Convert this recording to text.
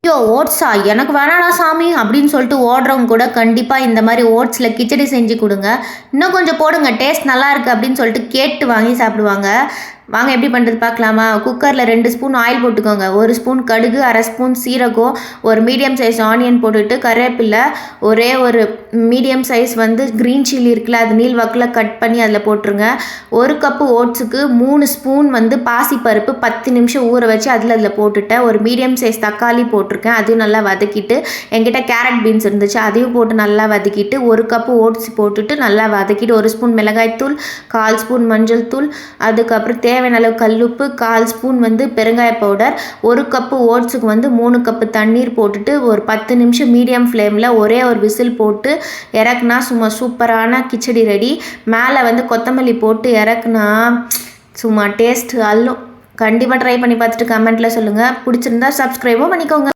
ஐயோ! ஓட்ஸா? எனக்கு வேணாடா சாமி அப்படின்னு சொல்லிட்டு ஓடுறவங்க கூட கண்டிப்பா இந்த மாரி ஓட்ஸ்ல கிச்சடி செஞ்சு குடுங்க. இன்னும் கொஞ்சம் போடுங்க டேஸ்ட் நல்லாயிருக்கு அப்படின்னு சொல்லிட்டு கேட்டு வாங்கி சாப்பிடுவாங்க. வாங்க எப்படி பண்ணுறது பார்க்கலாமா? குக்கரில் 2 ஸ்பூன் ஆயில் போட்டுக்கோங்க. 1 ஸ்பூன் கடுகு, 1/2 ஸ்பூன் சீரகம், ஒரு மீடியம் சைஸ் ஆனியன் போட்டுட்டு கருவேப்பிலை, ஒரே ஒரு மீடியம் சைஸ் வந்து கிரீன் சில்லி இருக்குல்ல, அது நீள் வாக்கில் கட் பண்ணி அதில் போட்டுருங்க. 1 கப்பு ஓட்ஸுக்கு 3 ஸ்பூன் வந்து பாசிப்பருப்பு 10 நிமிஷம் ஊற வச்சு அதில் போட்டுட்டேன். ஒரு மீடியம் சைஸ் தக்காளி போட்டிருக்கேன். அதையும் நல்லா வதக்கிட்டு, என்கிட்ட கேரட் பீன்ஸ் இருந்துச்சு அதையும் போட்டு நல்லா வதக்கிட்டு, 1 கப்பு ஓட்ஸ் போட்டுட்டு நல்லா வதக்கிட்டு, 1 ஸ்பூன் மிளகாய்த்தூள், 1/4 ஸ்பூன் மஞ்சள் தூள், அதுக்கப்புறம் தேவையான அளவு கல்லுப்பு, 1/4 ஸ்பூன் வந்து பெருங்காய பவுடர், 1 கப்பு ஓட்ஸுக்கு வந்து 3 கப்பு தண்ணீர் போட்டுட்டு ஒரு 10 நிமிஷம் மீடியம் ஃப்ளேமில் ஒரே ஒரு விசில் போட்டு இறக்குனா சும்மா சூப்பரான கிச்சடி ரெடி. மேலே வந்து கொத்தமல்லி போட்டு இறக்குனா சும்மா டேஸ்ட் அல்லும். கண்டிப்பாக ட்ரை பண்ணி பார்த்துட்டு கமெண்ட்டில் சொல்லுங்கள். பிடிச்சிருந்தா சப்ஸ்கிரைபும் பண்ணிக்கோங்க.